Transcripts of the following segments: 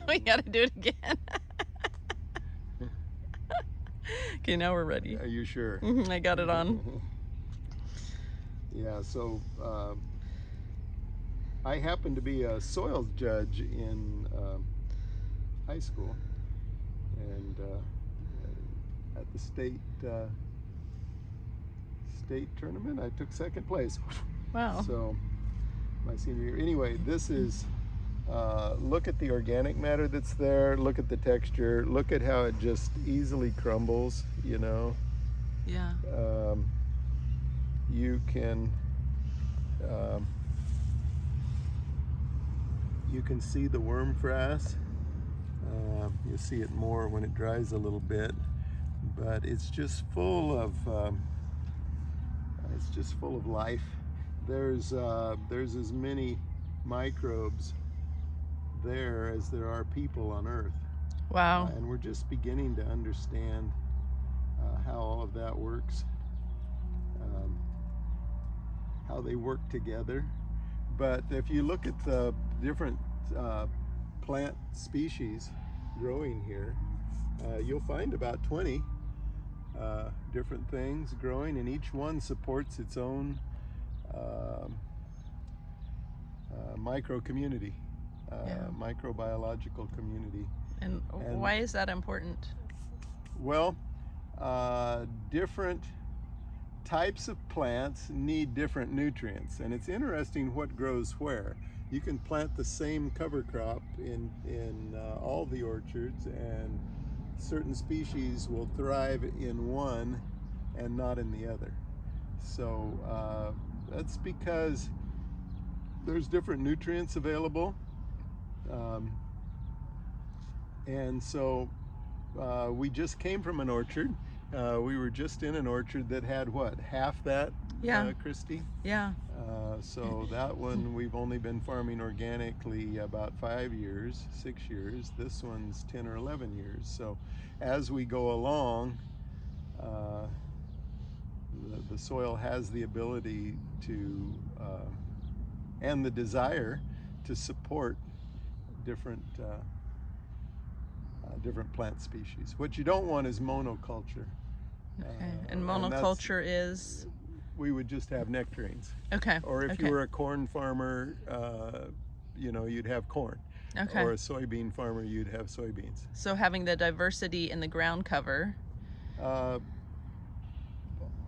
We gotta do it again. Okay, now we're ready. Are you sure? I got it on. Yeah, so I happened to be a soils judge in high school, and at the state tournament, I took second place. Wow. So my senior year. Anyway, this is look at the organic matter that's there. Look at the texture. Look at how it just easily crumbles. You know. Yeah. You can see the worm frass. You'll see it more when it dries a little bit, but it's just full of life. There's as many microbes there as there are people on Earth. Wow. And we're just beginning to understand how all of that works, how they work together. But if you look at the different plant species growing here, you'll find about 20 different things growing, and each one supports its own micro community, microbiological community. And why is that important? Well, different types of plants need different nutrients, and it's interesting what grows where. You can plant the same cover crop in all the orchards, and certain species will thrive in one and not in the other. So that's because there's different nutrients available, and so we just came from an orchard. We were just in an orchard that had what, half that, Christy? Yeah. So that one we've only been farming organically about 6 years. This one's 10 or 11 years. So as we go along, the soil has the ability to and the desire to support different plant species. What you don't want is monoculture. Okay. And monoculture is? We would just have nectarines. Okay. Or if you were a corn farmer, you'd have corn. Okay. Or a soybean farmer, you'd have soybeans. So having the diversity in the ground cover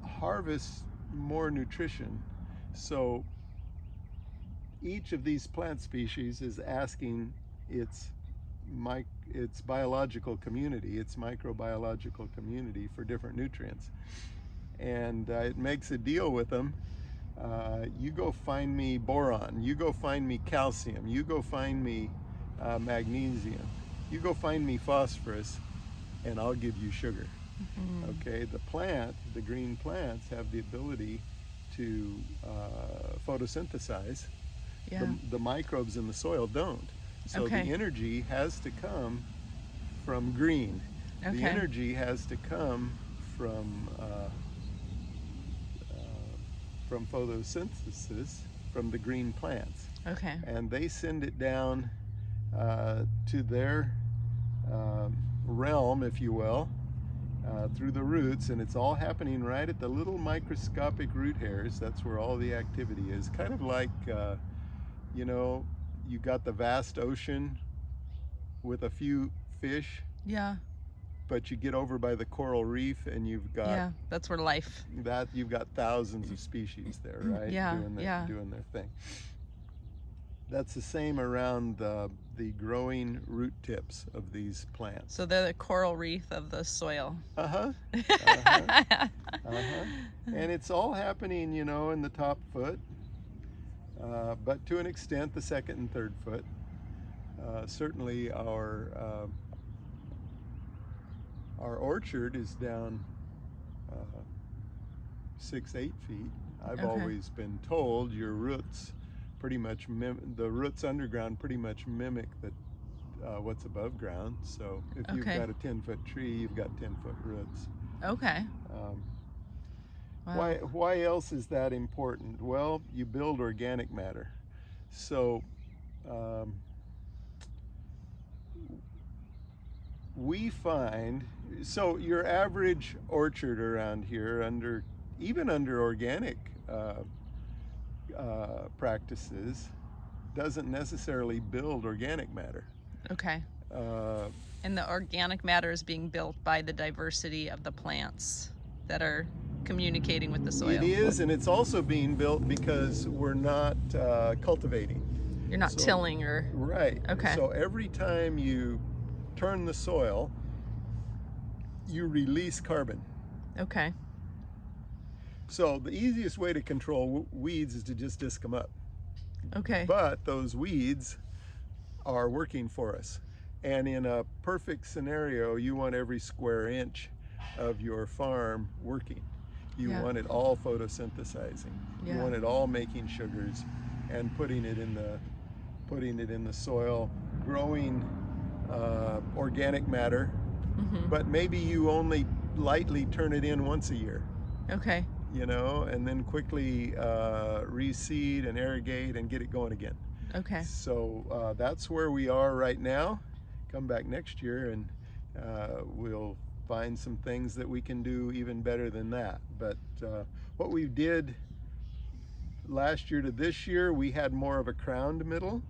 harvests more nutrition. So each of these plant species is asking its biological community, its microbiological community, for different nutrients, and it makes a deal with them. You go find me boron, you go find me calcium, you go find me magnesium, you go find me phosphorus, and I'll give you sugar. Okay, the green plants have the ability to photosynthesize. The microbes in the soil don't. So the energy has to come from green. The energy has to come from photosynthesis from the green plants. Okay. And they send it down to their realm, if you will, through the roots, and it's all happening right at the little microscopic root hairs. That's where all the activity is. Kind of like, you got the vast ocean with a few fish. Yeah. But you get over by the coral reef, and you've got that's where life. You've got thousands of species there, right? Doing their thing. That's the same around the growing root tips of these plants. So they're the coral reef of the soil. And it's all happening, in the top foot, but to an extent, the second and third foot. Certainly, our orchard is down 6-8 feet. I've always been told your roots pretty much the roots underground pretty much mimic what's above ground. So if you've got a 10-foot tree, you've got 10-foot roots. Okay. Wow. Why else is that important? Well, you build organic matter. So we find, so your average orchard around here, even under organic practices, doesn't necessarily build organic matter. Okay. And the organic matter is being built by the diversity of the plants that are communicating with the soil. It is, and it's also being built because we're not cultivating. You're not tilling or... Right. Okay. So every time you turn the soil, you release carbon. Okay. So the easiest way to control weeds is to just disc them up. Okay. But those weeds are working for us. And in a perfect scenario, you want every square inch of your farm working. You want it all photosynthesizing. You want it all making sugars and putting it in the soil, growing organic matter. But maybe you only lightly turn it in once a year. Okay. You know, and then quickly reseed and irrigate and get it going again. Okay. So that's where we are right now. Come back next year and we'll find some things that we can do even better than that. But what we did last year to this year, we had more of a crowned middle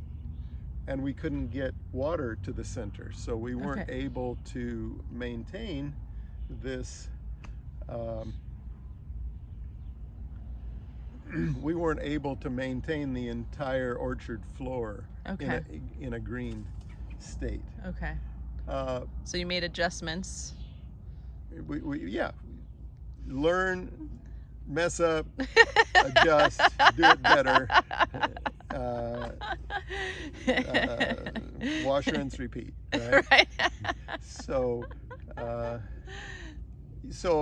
and we couldn't get water to the center. So we weren't able to maintain this we weren't able to maintain the entire orchard floor in a green state. Okay. So you made adjustments. Yeah, learn, mess up, adjust, do it better, wash, rinse, repeat. Right? So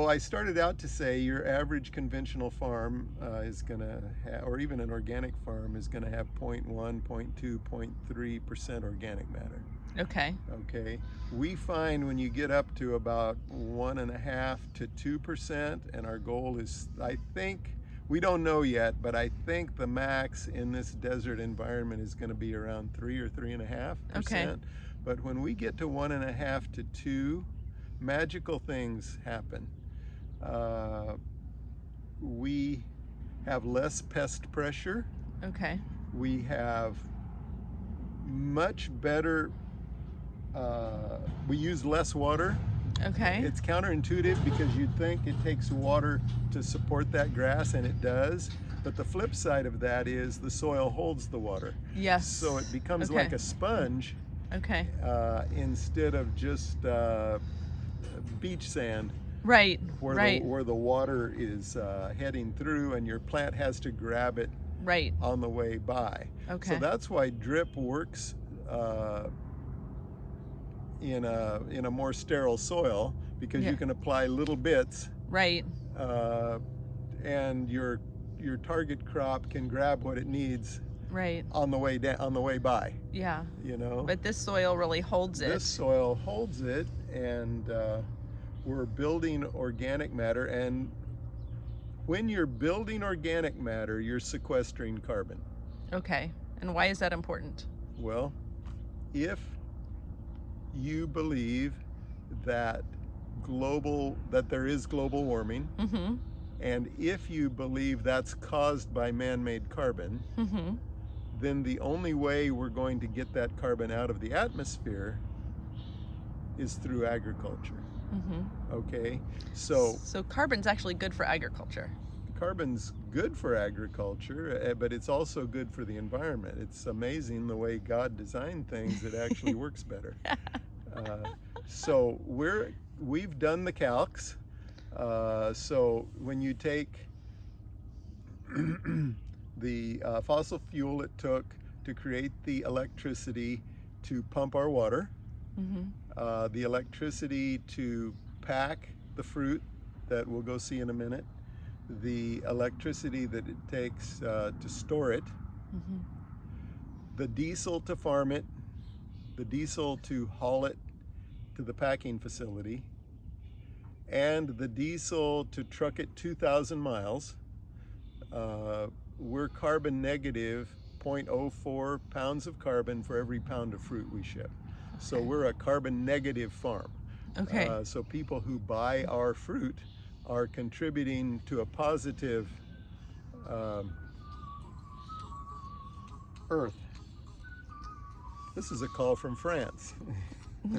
I started out to say your average conventional farm is going to have, or even an organic farm is going to have 0.1, 0.2, 0.3% organic matter. Okay. Okay. We find when you get up to about 1.5 to 2%, and our goal is, I think, we don't know yet, but I think the max in this desert environment is going to be around 3 or 3.5%. Okay. But when we get to 1.5 to 2, magical things happen. We have less pest pressure. Okay. We have much better, we use less water. Okay. It's counterintuitive because you'd think it takes water to support that grass, and it does. But the flip side of that is the soil holds the water. Yes. So it becomes like a sponge. Okay. Instead of just beach sand. Right. Where the water is heading through, and your plant has to grab it on the way by. Okay. So that's why drip works in a more sterile soil, because you can apply little bits. Right. And your target crop can grab what it needs. Right. On the way down, on the way by. Yeah. You know. But this soil really holds it. This soil holds it, and we're building organic matter. And when you're building organic matter, you're sequestering carbon. Okay. And why is that important? Well, if you believe that there is global warming, and if you believe that's caused by man-made carbon, then the only way we're going to get that carbon out of the atmosphere is through agriculture. Okay, so carbon's actually good for agriculture. Carbon's good for agriculture, but it's also good for the environment. It's amazing the way God designed things, it actually works better. So we've done the calcs. So when you take the fossil fuel it took to create the electricity to pump our water, the electricity to pack the fruit that we'll go see in a minute, the electricity that it takes to store it, the diesel to farm it, the diesel to haul it to the packing facility, and the diesel to truck it 2,000 miles, we're carbon negative 0.04 pounds of carbon for every pound of fruit we ship. So we're a carbon negative farm. Okay. So people who buy our fruit are contributing to a positive earth. This is a call from France.